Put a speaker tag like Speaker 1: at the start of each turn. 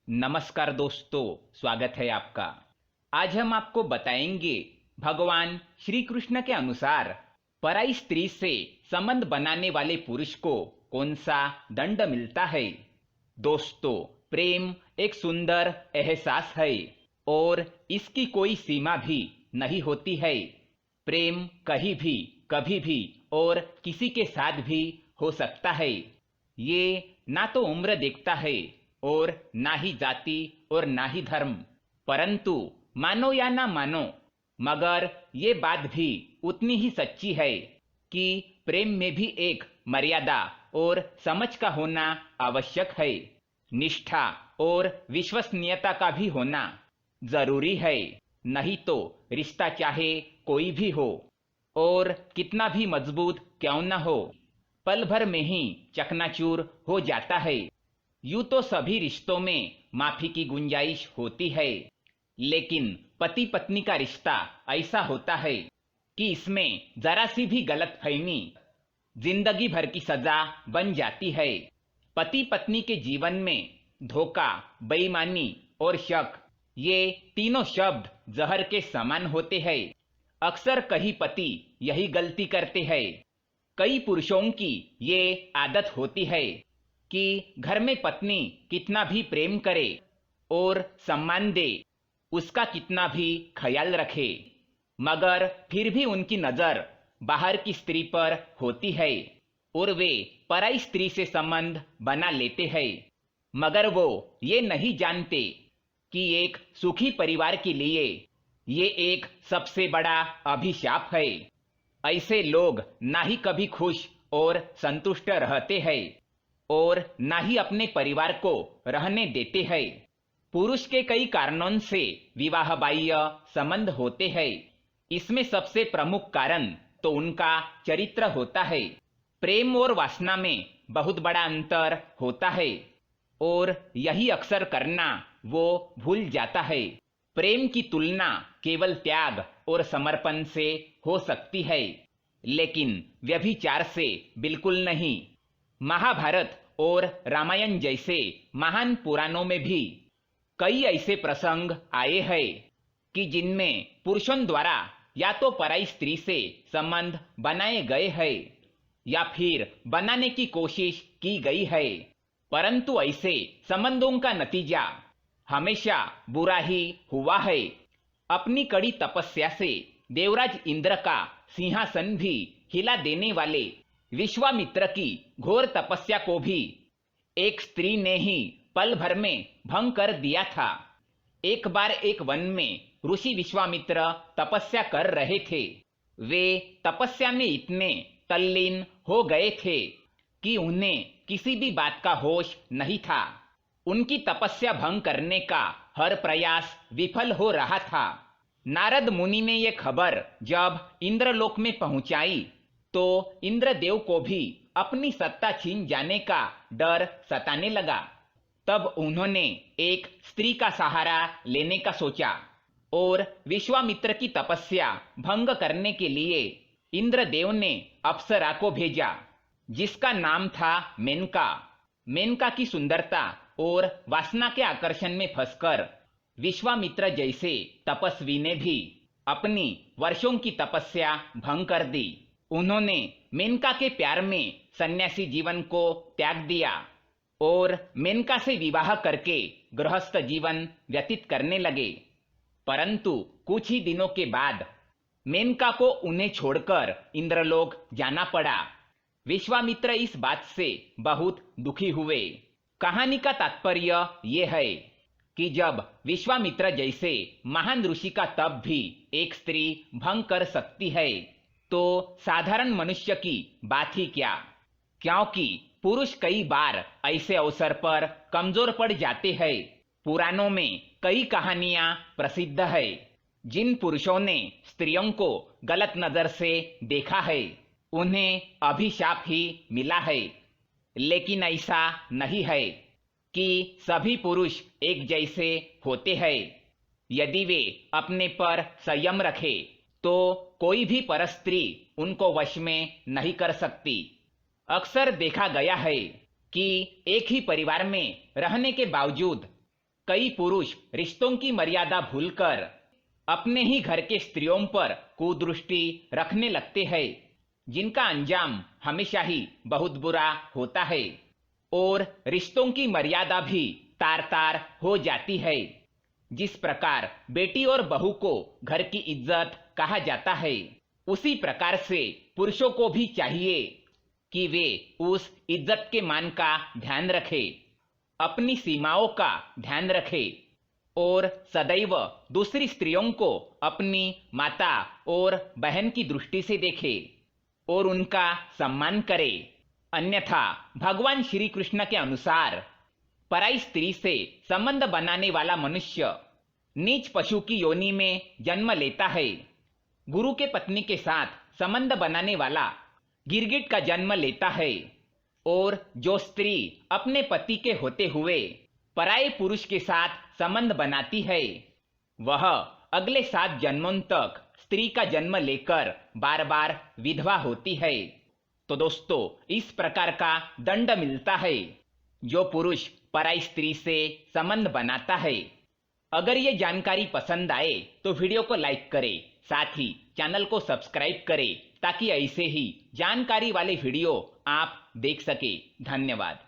Speaker 1: नमस्कार दोस्तों, स्वागत है आपका। आज हम आपको बताएंगे भगवान श्री कृष्ण के अनुसार पराई स्त्री से संबंध बनाने वाले पुरुष को कौन सा दंड मिलता है। दोस्तों, प्रेम एक सुंदर एहसास है और इसकी कोई सीमा भी नहीं होती है। प्रेम कहीं भी, कभी भी और किसी के साथ भी हो सकता है। ये ना तो उम्र देखता है और ना ही जाति और ना ही धर्म। परंतु मानो या ना मानो, मगर ये बात भी उतनी ही सच्ची है कि प्रेम में भी एक मर्यादा और समझ का होना आवश्यक है। निष्ठा और विश्वसनीयता का भी होना जरूरी है, नहीं तो रिश्ता चाहे कोई भी हो और कितना भी मजबूत क्यों न हो, पल भर में ही चकनाचूर हो जाता है। यूं तो सभी रिश्तों में माफी की गुंजाइश होती है, लेकिन पति पत्नी का रिश्ता ऐसा होता है कि इसमें जरा सी भी गलतफहमी जिंदगी भर की सजा बन जाती है। पति पत्नी के जीवन में धोखा, बेईमानी और शक, ये तीनों शब्द जहर के समान होते हैं। अक्सर कई पति यही गलती करते हैं। कई पुरुषों की ये आदत होती है कि घर में पत्नी कितना भी प्रेम करे और सम्मान दे, उसका कितना भी ख्याल रखे, मगर फिर भी उनकी नजर बाहर की स्त्री पर होती है और वे पराई स्त्री से संबंध बना लेते हैं। मगर वो ये नहीं जानते कि एक सुखी परिवार के लिए ये एक सबसे बड़ा अभिशाप है। ऐसे लोग ना ही कभी खुश और संतुष्ट रहते हैं और ना ही अपने परिवार को रहने देते हैं। पुरुष के कई कारणों से विवाह बाह्य संबंध होते हैं। इसमें सबसे प्रमुख कारण तो उनका चरित्र होता है। प्रेम और वासना में बहुत बड़ा अंतर होता है और यही अक्सर करना वो भूल जाता है। प्रेम की तुलना केवल त्याग और समर्पण से हो सकती है, लेकिन व्यभिचार से बिल्कुल नहीं। महाभारत और रामायण जैसे महान पुराणों में भी कई ऐसे प्रसंग आए हैं कि जिनमें पुरुषों द्वारा या तो पराई स्त्री से संबंध बनाए गए हैं या फिर बनाने की कोशिश की गई है, परंतु ऐसे संबंधों का नतीजा हमेशा बुरा ही हुआ है। अपनी कड़ी तपस्या से देवराज इंद्र का सिंहासन भी हिला देने वाले विश्वामित्र की घोर तपस्या को भी एक स्त्री ने ही पल भर में भंग कर दिया था। एक बार एक वन में ऋषि विश्वामित्र तपस्या कर रहे थे। वे तपस्या में इतने तल्लीन हो गए थे कि उन्हें किसी भी बात का होश नहीं था। उनकी तपस्या भंग करने का हर प्रयास विफल हो रहा था। नारद मुनि ने यह खबर जब इंद्रलोक में पहुंचाई तो इंद्रदेव को भी अपनी सत्ता छीन जाने का डर सताने लगा। तब उन्होंने एक स्त्री का सहारा लेने का सोचा और विश्वामित्र की तपस्या भंग करने के लिए इंद्रदेव ने अप्सरा को भेजा, जिसका नाम था मेनका। मेनका की सुंदरता और वासना के आकर्षण में फंसकर विश्वामित्र जैसे तपस्वी ने भी अपनी वर्षों की तपस्या भंग कर दी। उन्होंने मेनका के प्यार में सन्यासी जीवन को त्याग दिया और मेनका से विवाह करके गृहस्थ जीवन व्यतीत करने लगे। परंतु कुछ ही दिनों के बाद मेनका को उन्हें छोड़कर इंद्रलोक जाना पड़ा। विश्वामित्र इस बात से बहुत दुखी हुए। कहानी का तात्पर्य यह है कि जब विश्वामित्र जैसे महान ऋषि का तप भी एक स्त्री भंग कर सकती है, तो साधारण मनुष्य की बात ही क्या। क्योंकि पुरुष कई बार ऐसे अवसर पर कमजोर पड़ जाते हैं। पुराणों में कई कहानियां प्रसिद्ध है जिन पुरुषों ने स्त्रियों को गलत नजर से देखा है, उन्हें अभिशाप ही मिला है। लेकिन ऐसा नहीं है कि सभी पुरुष एक जैसे होते हैं। यदि वे अपने पर संयम रखे तो कोई भी परस्त्री उनको वश में नहीं कर सकती। अक्सर देखा गया है कि एक ही परिवार में रहने के बावजूद कई पुरुष रिश्तों की मर्यादा भूलकर अपने ही घर के स्त्रियों पर कुदृष्टि रखने लगते हैं, जिनका अंजाम हमेशा ही बहुत बुरा होता है और रिश्तों की मर्यादा भी तार तार हो जाती है। जिस प्रकार बेटी और बहू को घर की इज्जत कहा जाता है, उसी प्रकार से पुरुषों को भी चाहिए कि वे उस इज्जत के मान का ध्यान रखें, अपनी सीमाओं का ध्यान रखें और सदैव दूसरी स्त्रियों को अपनी माता और बहन की दृष्टि से देखें और उनका सम्मान करें। अन्यथा भगवान श्री कृष्ण के अनुसार पराई स्त्री से संबंध बनाने वाला मनुष्य नीच पशु की योनि में जन्म लेता है। गुरु के पत्नी के साथ संबंध बनाने वाला गिरगिट का जन्म लेता है और जो स्त्री अपने पति के होते हुए पराये पुरुष के साथ संबंध बनाती है, वह अगले 7 जन्मों तक स्त्री का जन्म लेकर बार बार विधवा होती है। तो दोस्तों, इस प्रकार का दंड मिलता है जो पुरुष पराई स्त्री से संबंध बनाता है। अगर ये जानकारी पसंद आए तो वीडियो को लाइक करें, साथ ही चैनल को सब्सक्राइब करें ताकि ऐसे ही जानकारी वाले वीडियो आप देख सके। धन्यवाद।